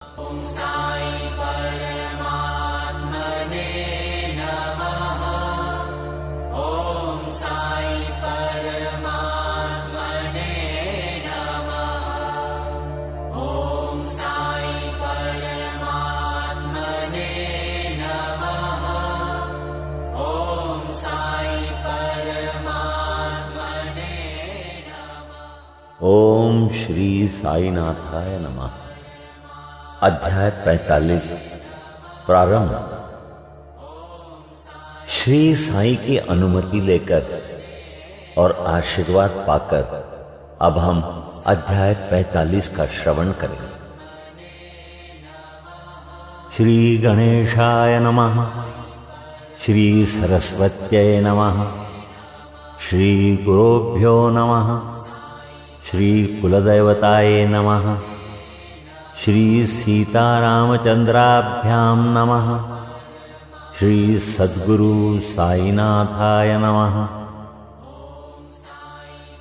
ओम साई परमात्मने नमः। ओम साई परमात्मने नमः। ओम साई परमात्मने नमः। ओम साई परमात्मने नमः। ओम श्री साईनाथाय नमः। अध्याय 45 प्रारंभ। श्री साईं की अनुमति लेकर और आशीर्वाद पाकर अब हम अध्याय 45 का श्रवण करेंगे। श्री गणेशाय नमः। श्री सरस्वत्यै नमः। श्री गुरुभ्यो नमः। श्री कुलदेवताय नमः। श्री सीतारामचंद्राभ्यां नमः। श्री सद्गुरु साईनाथाय नमः।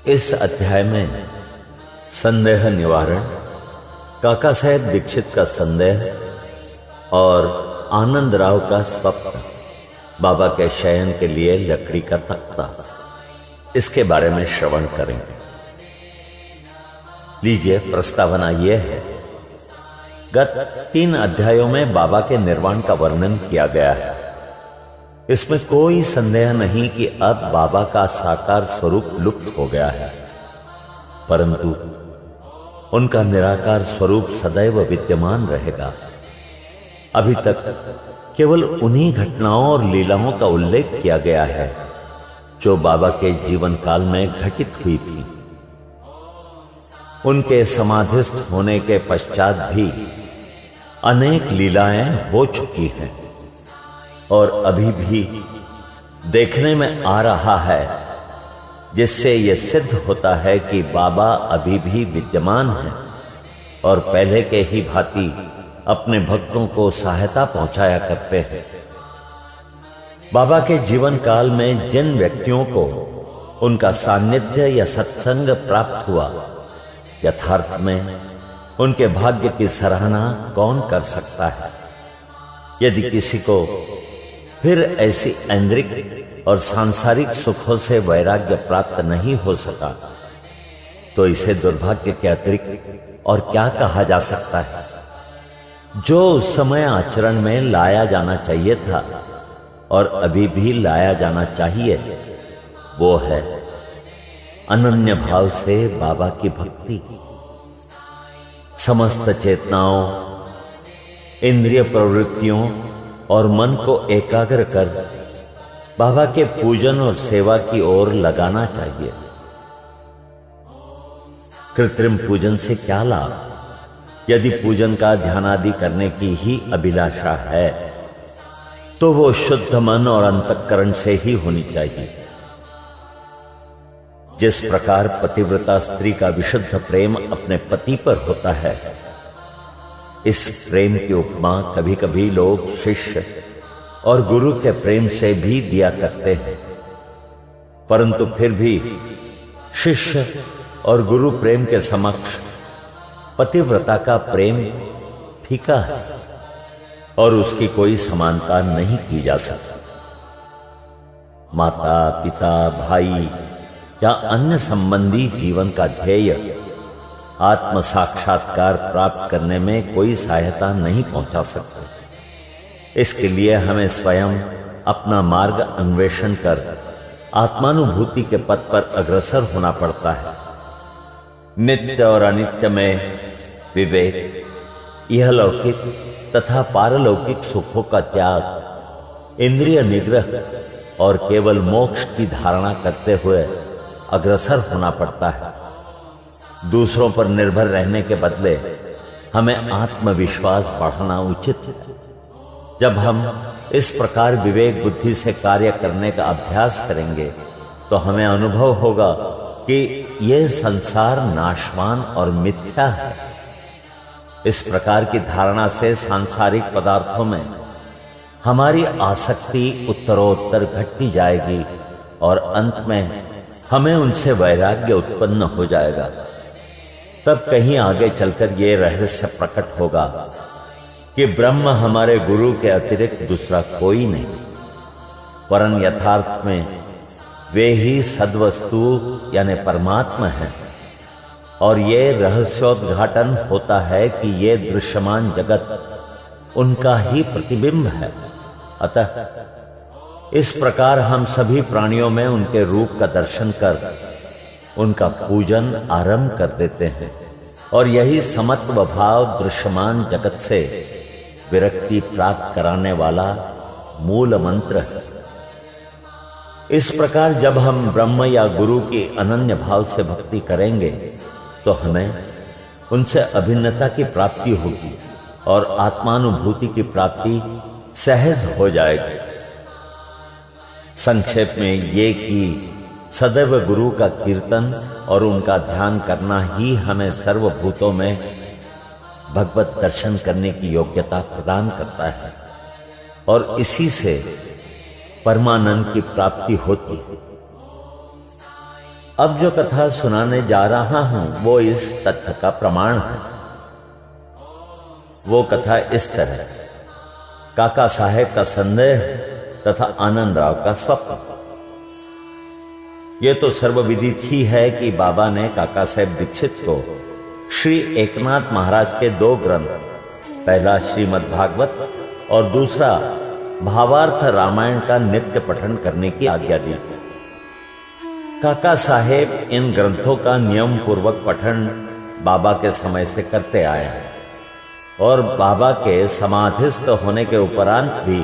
इस अध्याय में संदेह निवारण, काका साहेब दीक्षित का संदेह और आनंद राव का स्वप्न, बाबा के शयन के लिए लकड़ी का तख्ता, इसके बारे में श्रवण करेंगे। लीजिए, प्रस्तावना यह है। गत 3 अध्यायों में बाबा के निर्वाण का वर्णन किया गया है। इसमें कोई संदेह नहीं कि अब बाबा का साकार स्वरूप लुप्त हो गया है, परंतु उनका निराकार स्वरूप सदैव विद्यमान रहेगा। अभी तक केवल उन्हीं घटनाओं और लीलाओं का उल्लेख किया गया है जो बाबा के जीवन काल में घटित हुई थी। उनके समाधिस्थ होने के पश्चात भी अनेक लीलाएं हो चुकी हैं और अभी भी देखने में आ रहा है, जिससे यह सिद्ध होता है कि बाबा अभी भी विद्यमान हैं और पहले के ही भांति अपने भक्तों को सहायता पहुंचाया करते हैं। बाबा के जीवन काल में जिन व्यक्तियों को उनका सान्निध्य या सत्संग प्राप्त हुआ, यथार्थ में उनके भाग्य की सराहना कौन कर सकता है। यदि किसी को फिर ऐसी ऐन्द्रिक और सांसारिक सुखों से वैराग्य प्राप्त नहीं हो सका, तो इसे दुर्भाग्य के अतिरिक्त और क्या कहा जा सकता है। जो उस समय आचरण में लाया जाना चाहिए था और अभी भी लाया जाना चाहिए, वो है अनन्य भाव से बाबा की भक्ति। समस्त चेतनाओं, इंद्रिय प्रवृत्तियों और मन को एकाग्र कर बाबा के पूजन और सेवा की ओर लगाना चाहिए। कृत्रिम पूजन से क्या लाभ? यदि पूजन का ध्यान आदि करने की ही अभिलाषा है, तो वो शुद्ध मन और अंतःकरण से ही होनी चाहिए। जिस प्रकार पतिव्रता स्त्री का विशुद्ध प्रेम अपने पति पर होता है, इस प्रेम की उपमा कभी कभी लोग शिष्य और गुरु के प्रेम से भी दिया करते हैं, परंतु फिर भी शिष्य और गुरु प्रेम के समक्ष पतिव्रता का प्रेम फीका है और उसकी कोई समानता नहीं की जा सकती। माता, पिता, भाई या अन्य संबंधी जीवन का ध्येय आत्म साक्षात्कार प्राप्त करने में कोई सहायता नहीं पहुंचा सकते। इसके लिए हमें स्वयं अपना मार्ग अन्वेषण कर आत्मानुभूति के पथ पर अग्रसर होना पड़ता है। नित्य और अनित्य में विवेक, इहलौकिक तथा पारलौकिक सुखों का त्याग, इंद्रिय निग्रह और केवल मोक्ष की धारणा करते हुए अग्रसर होना पड़ता है। दूसरों पर निर्भर रहने के बदले हमें आत्मविश्वास बढ़ाना उचित है। जब हम इस प्रकार विवेक बुद्धि से कार्य करने का अभ्यास करेंगे, तो हमें अनुभव होगा कि यह संसार नाशवान और मिथ्या है। इस प्रकार की धारणा से सांसारिक पदार्थों में हमारी आसक्ति उत्तरोत्तर घटती जाएगी और अंत में हमें उनसे वैराग्य उत्पन्न हो जाएगा। तब कहीं आगे चलकर यह रहस्य प्रकट होगा कि ब्रह्म हमारे गुरु के अतिरिक्त दूसरा कोई नहीं, वरन यथार्थ में वे ही सद्वस्तु यानी परमात्मा है। और ये रहस्योद्घाटन होता है कि ये दृश्यमान जगत उनका ही प्रतिबिंब है। अतः इस प्रकार हम सभी प्राणियों में उनके रूप का दर्शन कर उनका पूजन आरंभ कर देते हैं। और यही समत्व भाव दृश्यमान जगत से विरक्ति प्राप्त कराने वाला मूल मंत्र है। इस प्रकार जब हम ब्रह्म या गुरु की अनन्य भाव से भक्ति करेंगे तो हमें उनसे अभिन्नता की प्राप्ति होगी और आत्मानुभूति की प्राप्ति सहज हो जाएगी। संक्षेप में ये कि सदैव गुरु का कीर्तन और उनका ध्यान करना ही हमें सर्वभूतों में भगवत दर्शन करने की योग्यता प्रदान करता है और इसी से परमानंद की प्राप्ति होती है। अब जो कथा सुनाने जा रहा हूं वो इस तथ्य का प्रमाण है। वो कथा इस तरह, काका साहेब का संदेह तथा आनंदराव का स्वप्न। ये तो सर्वविदित ही है कि बाबा ने काका साहेब दीक्षित को श्री एकनाथ महाराज के 2 ग्रंथ, पहला श्रीमद् भागवत और दूसरा भावार्थ रामायण का नित्य पठन करने की आज्ञा दी। काका साहेब इन ग्रंथों का नियम पूर्वक पठन बाबा के समय से करते आए हैं और बाबा के समाधिस्थ होने के उपरांत भी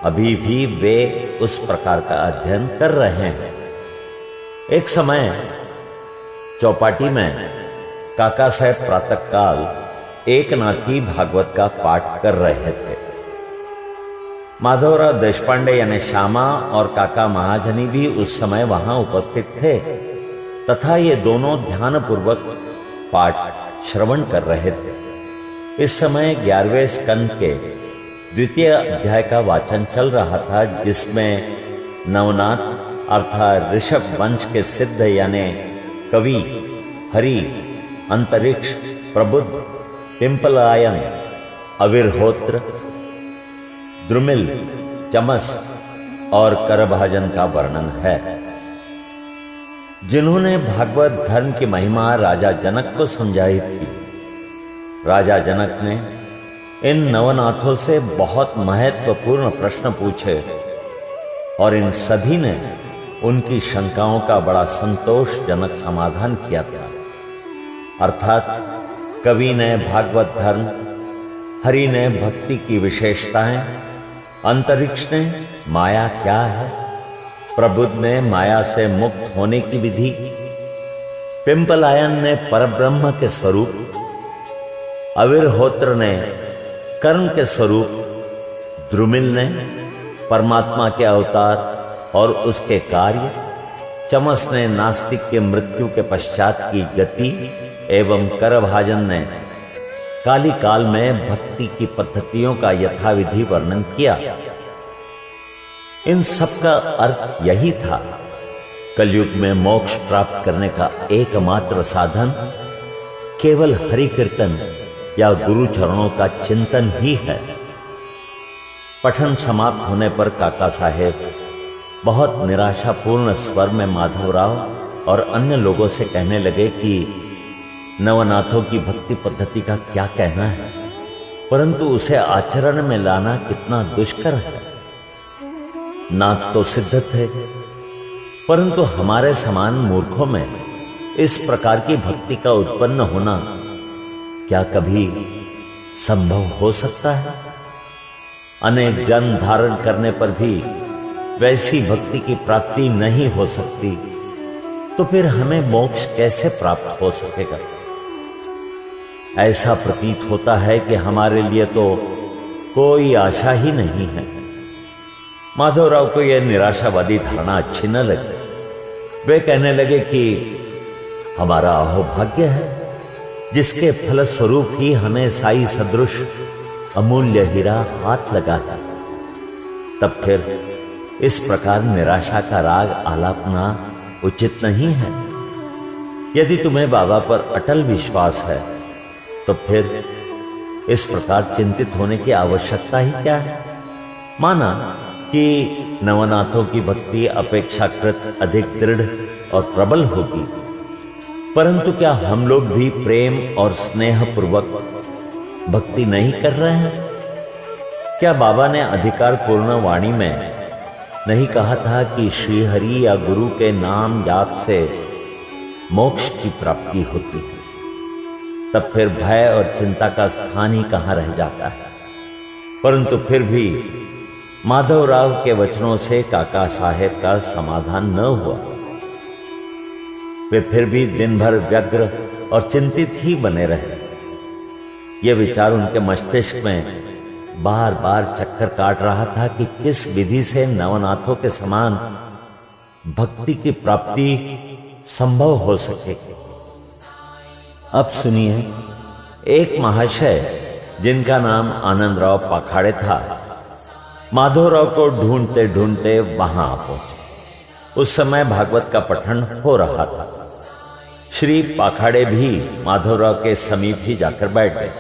अभी भी वे उस प्रकार का अध्ययन कर रहे हैं। एक समय चौपाटी में काका साहेब प्रातःकाल एकनाथी भागवत का पाठ कर रहे थे। माधवराव देशपांडे यानी श्यामा और काका महाजनी भी उस समय वहां उपस्थित थे तथा ये दोनों ध्यानपूर्वक पाठ श्रवण कर रहे थे। इस समय 11वें स्कंद के 2 अध्याय का वाचन चल रहा था, जिसमें नवनाथ अर्थात ऋषभ वंश के सिद्ध यानी कवि, हरि, अंतरिक्ष, प्रबुद्ध, पिंपलायन, अविर्होत्र, द्रुमिल, चमस और करभाजन का वर्णन है, जिन्होंने भागवत धर्म की महिमा राजा जनक को समझाई थी। राजा जनक ने इन नवनाथों से बहुत महत्वपूर्ण प्रश्न पूछे और इन सभी ने उनकी शंकाओं का बड़ा संतोषजनक समाधान किया था। अर्थात कवि ने भागवत धर्म, हरि ने भक्ति की विशेषताएं, अंतरिक्ष ने माया क्या है, प्रबुद्ध ने माया से मुक्त होने की विधि, पिंपलायन ने परब्रह्म के स्वरूप, अविर्होत्र ने कर्म के स्वरूप, द्रुमिल ने परमात्मा के अवतार और उसके कार्य, चमस ने नास्तिक के मृत्यु के पश्चात की गति एवं करभाजन ने काली काल में भक्ति की पद्धतियों का यथाविधि वर्णन किया। इन सब का अर्थ यही था, कलयुग में मोक्ष प्राप्त करने का एकमात्र साधन केवल हरि कीर्तन या गुरु चरणों का चिंतन ही है। पठन समाप्त होने पर काका साहेब बहुत निराशापूर्ण स्वर में माधवराव और अन्य लोगों से कहने लगे कि नवनाथों की भक्ति पद्धति का क्या कहना है, परंतु उसे आचरण में लाना कितना दुष्कर है। नाथ तो सिद्ध थे, परंतु हमारे समान मूर्खों में इस प्रकार की भक्ति का उत्पन्न होना क्या कभी संभव हो सकता है? अनेक जन्म धारण करने पर भी वैसी भक्ति की प्राप्ति नहीं हो सकती, तो फिर हमें मोक्ष कैसे प्राप्त हो सकेगा? ऐसा प्रतीत होता है कि हमारे लिए तो कोई आशा ही नहीं है। माधवराव को यह निराशावादी धारणा अच्छी न लगी। वे कहने लगे कि हमारा अहोभाग्य है, जिसके फलस्वरूप ही हमें साई सदृश अमूल्य हीरा हाथ लगा है। तब फिर इस प्रकार निराशा का राग आलापना उचित नहीं है। यदि तुम्हें बाबा पर अटल विश्वास है तो फिर इस प्रकार चिंतित होने की आवश्यकता ही क्या है। माना कि नवनाथों की भक्ति अपेक्षाकृत अधिक दृढ़ और प्रबल होगी, परंतु क्या हम लोग भी प्रेम और स्नेह पूर्वक भक्ति नहीं कर रहे हैं? क्या बाबा ने अधिकार पूर्ण वाणी में नहीं कहा था कि श्री हरि या गुरु के नाम जाप से मोक्ष की प्राप्ति होती है? तब फिर भय और चिंता का स्थान ही कहां रह जाता है। परंतु फिर भी माधवराव के वचनों से काका साहेब का समाधान न हुआ। वे फिर भी दिन भर व्यग्र और चिंतित ही बने रहे। यह विचार उनके मस्तिष्क में बार बार चक्कर काट रहा था कि किस विधि से नवनाथों के समान भक्ति की प्राप्ति संभव हो सके। अब सुनिए, एक महाशय जिनका नाम आनंदराव पाखाड़े था, माधवराव को ढूंढते ढूंढते वहां आ पहुंचे। उस समय भागवत का पठन हो रहा था। श्री पाखाड़े भी माधवराव के समीप ही जाकर बैठ गए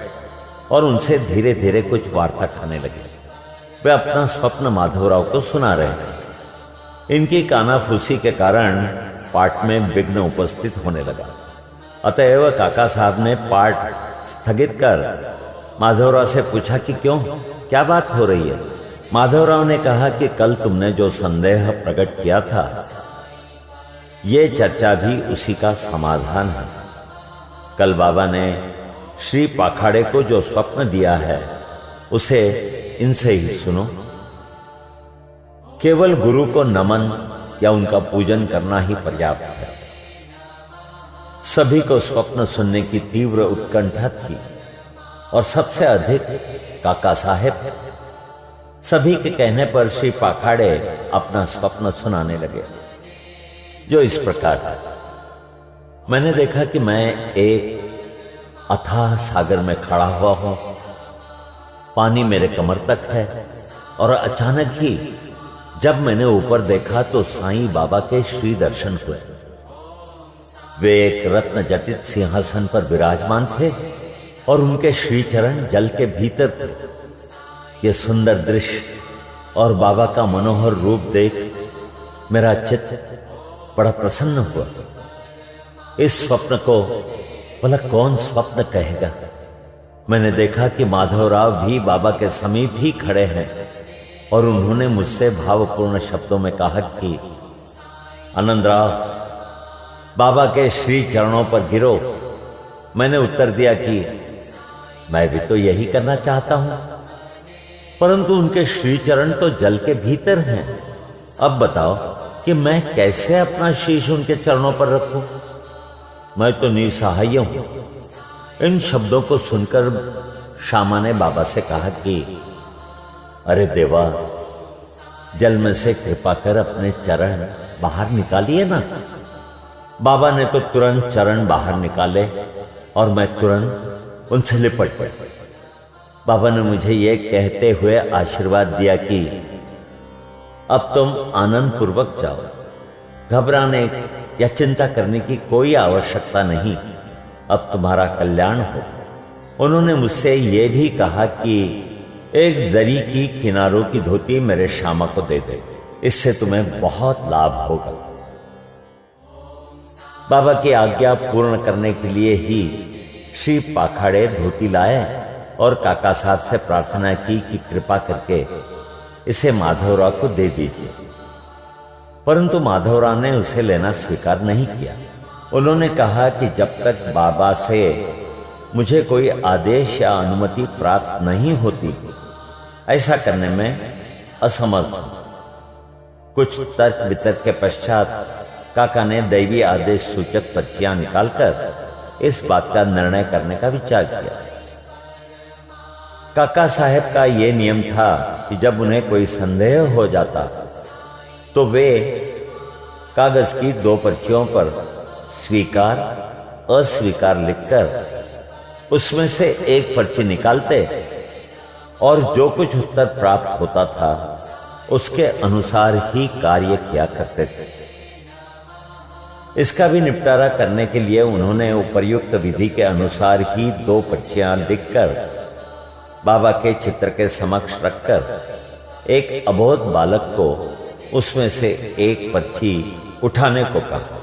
और उनसे धीरे धीरे कुछ वार्ता खाने लगे। वे अपना स्वप्न माधवराव को सुना रहे थे। इनकी कानाफूसी के कारण पाठ में विघ्न उपस्थित होने लगा। अतएव काका साहब ने पाठ स्थगित कर माधवराव से पूछा कि क्यों, क्या बात हो रही है? माधवराव ने कहा कि कल तुमने जो संदेह प्रकट किया था, ये चर्चा भी उसी का समाधान है। कल बाबा ने श्री पाखाड़े को जो स्वप्न दिया है उसे इनसे ही सुनो। केवल गुरु को नमन या उनका पूजन करना ही पर्याप्त है। सभी को स्वप्न सुनने की तीव्र उत्कंठा थी और सबसे अधिक काका साहेब। सभी के कहने पर श्री पाखाड़े अपना स्वप्न सुनाने लगे, जो इस प्रकार है। मैंने देखा कि मैं एक अथाह सागर में खड़ा हुआ हूं। पानी मेरे कमर तक है और अचानक ही जब मैंने ऊपर देखा तो साईं बाबा के श्री दर्शन हुए। वे एक रत्न जटित सिंहासन पर विराजमान थे और उनके श्री चरण जल के भीतर थे। यह सुंदर दृश्य और बाबा का मनोहर रूप देख मेरा चित्त बड़ा प्रसन्न हुआ। इस स्वप्न को भला कौन स्वप्न कहेगा? मैंने देखा कि माधवराव भी बाबा के समीप ही खड़े हैं और उन्होंने मुझसे भावपूर्ण शब्दों में कहा कि आनंदराव, बाबा के श्री चरणों पर गिरो। मैंने उत्तर दिया कि मैं भी तो यही करना चाहता हूं, परंतु उनके श्री चरण तो जल के भीतर हैं। अब बताओ कि मैं कैसे अपना शीश उनके चरणों पर रखूं? मैं तो निसहाय हूं। इन शब्दों को सुनकर श्यामा ने बाबा से कहा कि अरे देवा, जल में से कृपा कर अपने चरण बाहर निकालिए ना। बाबा ने तो तुरंत चरण बाहर निकाले और मैं तुरंत उनसे लिपट गया। बाबा ने मुझे यह कहते हुए आशीर्वाद दिया कि अब तुम आनंद पूर्वक जाओ। घबराने या चिंता करने की कोई आवश्यकता नहीं। अब तुम्हारा कल्याण हो। उन्होंने मुझसे यह भी कहा कि एक जरी की किनारों की धोती मेरे श्यामा को दे दे, इससे तुम्हें बहुत लाभ होगा। बाबा की आज्ञा पूर्ण करने के लिए ही श्री पाखाड़े धोती लाए और काका साहब से प्रार्थना की कि कृपा करके इसे माधवराव को दे दीजिए। परंतु माधवराव ने उसे लेना स्वीकार नहीं किया। उन्होंने कहा कि जब तक बाबा से मुझे कोई आदेश या अनुमति प्राप्त नहीं होती, ऐसा करने में असमर्थ हूं। कुछ तर्क वितर्क के पश्चात काका ने दैवी आदेश सूचक पर्चियां निकालकर इस बात का निर्णय करने का विचार किया। काका साहब का यह नियम था कि जब उन्हें कोई संदेह हो जाता तो वे कागज की 2 पर्चियों पर स्वीकार अस्वीकार लिखकर उसमें से एक पर्ची निकालते और जो कुछ उत्तर प्राप्त होता था उसके अनुसार ही कार्य किया करते थे। इसका भी निपटारा करने के लिए उन्होंने उपर्युक्त विधि के अनुसार ही 2 पर्चियां लिखकर बाबा के चित्र के समक्ष रखकर एक अबोध बालक को उसमें से एक पर्ची उठाने को कहा।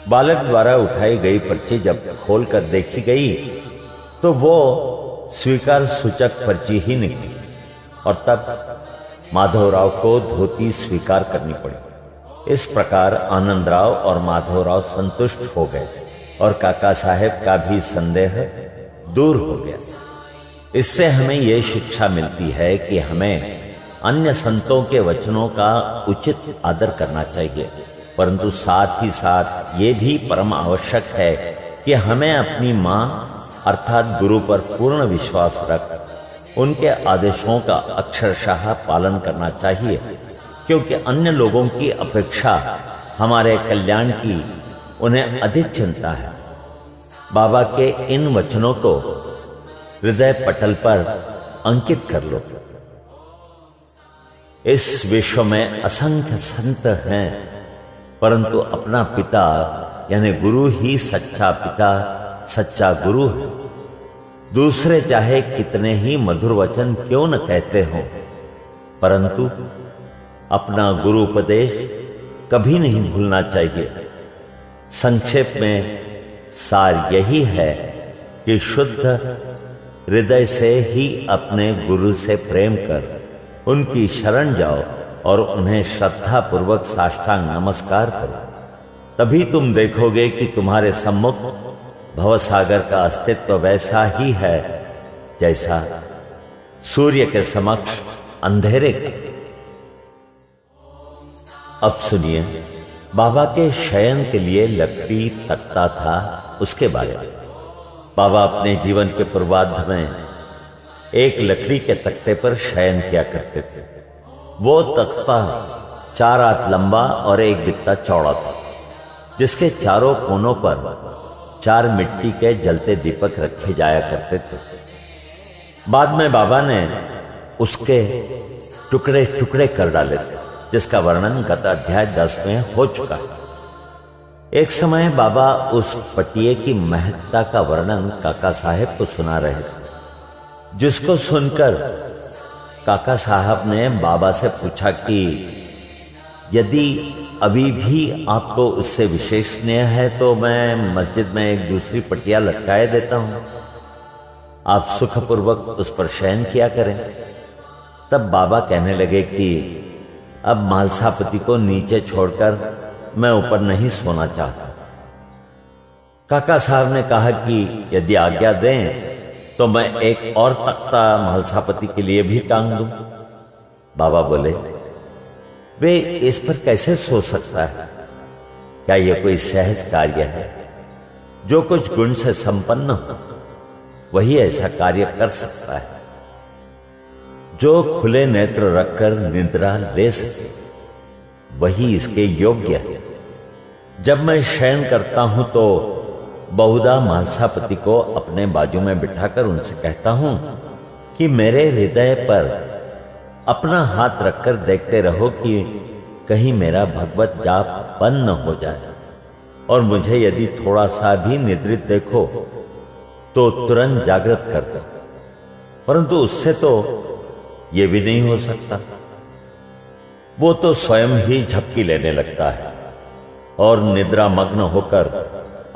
बालक द्वारा उठाई गई पर्ची जब खोलकर देखी गई तो वो स्वीकार सूचक पर्ची ही निकली और तब माधवराव को धोती स्वीकार करनी पड़ी। इस प्रकार आनंदराव और माधवराव संतुष्ट हो गए और काका साहेब का भी संदेह दूर हो गया। इससे हमें यह शिक्षा मिलती है कि हमें अन्य संतों के वचनों का उचित आदर करना चाहिए, परंतु साथ ही साथ ये भी परम आवश्यक है कि हमें अपनी मां अर्थात गुरु पर पूर्ण विश्वास रख उनके आदेशों का अक्षरशः पालन करना चाहिए, क्योंकि अन्य लोगों की अपेक्षा हमारे कल्याण की उन्हें अधिक चिंता है। बाबा के इन वचनों को हृदय पटल पर अंकित कर लो। इस विश्व में असंख्य संत हैं, परंतु अपना पिता यानी गुरु ही सच्चा पिता, सच्चा गुरु है। दूसरे चाहे कितने ही मधुर वचन क्यों न कहते हों, परंतु अपना गुरु उपदेश कभी नहीं भूलना चाहिए। संक्षेप में सार यही है कि शुद्ध हृदय से ही अपने गुरु से प्रेम कर उनकी शरण जाओ और उन्हें श्रद्धा पूर्वक साष्टांग नमस्कार करो। तभी तुम देखोगे कि तुम्हारे सम्मुख भवसागर का अस्तित्व वैसा ही है जैसा सूर्य के समक्ष अंधेरे का। अब सुनिए बाबा के शयन के लिए लकड़ी तख्ता था, उसके बारे में। बाबा अपने जीवन के पूर्वार्ध में एक लकड़ी के तख्ते पर शयन किया करते थे। वो तख्ता 4 हाथ लंबा और 1 बित्ता चौड़ा था, जिसके चारों कोनों पर 4 मिट्टी के जलते दीपक रखे जाया करते थे। बाद में बाबा ने उसके टुकड़े टुकड़े कर डाले थे, जिसका वर्णन गत अध्याय 10 में हो चुका है। एक समय बाबा उस पटिये की महत्ता का वर्णन काका साहेब को सुना रहे थे, जिसको सुनकर काका साहब ने बाबा से पूछा कि यदि अभी भी आपको उससे विशेष स्नेह है तो मैं मस्जिद में एक दूसरी पटिया लटकाए देता हूं, आप सुखपूर्वक उस पर शयन किया करें। तब बाबा कहने लगे कि अब मालसापति को नीचे छोड़कर मैं ऊपर नहीं सोना चाहता। काका साहब ने कहा कि यदि आज्ञा दें तो मैं एक और तख्ता मालसापति के लिए भी टांग दूं। बाबा बोले, वे इस पर कैसे सो सकता है? क्या यह कोई सहज कार्य है? जो कुछ गुण से संपन्न हो वही ऐसा कार्य कर सकता है। जो खुले नेत्र रखकर निद्रा ले सके वही इसके योग्य है। जब मैं शयन करता हूं तो बहुधा मालसापति को अपने बाजू में बिठाकर उनसे कहता हूं कि मेरे हृदय पर अपना हाथ रखकर देखते रहो कि कहीं मेरा भगवत जाप बंद न हो जाए, और मुझे यदि थोड़ा सा भी निद्रित देखो तो तुरंत जागृत कर दो। परंतु उससे तो यह भी नहीं हो सकता। वो तो स्वयं ही झपकी लेने लगता है और निद्रा मग्न होकर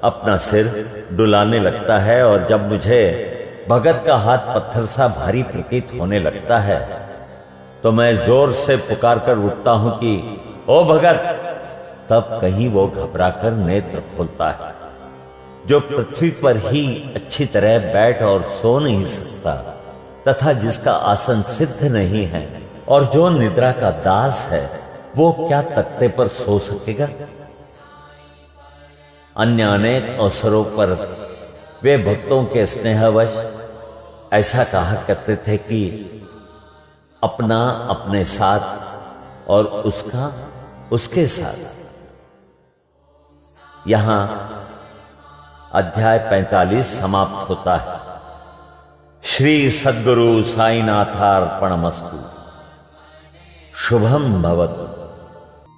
अपना सिर डुलाने लगता है, और जब मुझे भगत का हाथ पत्थर सा भारी प्रतीत होने लगता है तो मैं जोर से पुकार कर उठता हूं कि ओ भगत। तब कहीं वो घबराकर नेत्र खोलता है। जो पृथ्वी पर ही अच्छी तरह बैठ और सो नहीं सकता तथा जिसका आसन सिद्ध नहीं है और जो निद्रा का दास है, वो क्या तख्ते पर सो सकेगा? अन्य अनेक अवसरों पर वे भक्तों के स्नेहवश ऐसा कहा करते थे कि अपना अपने साथ और उसका उसके साथ। यहां अध्याय 45 समाप्त होता है। श्री सद्गुरु साईनाथार्पणमस्तु। शुभम भवतु।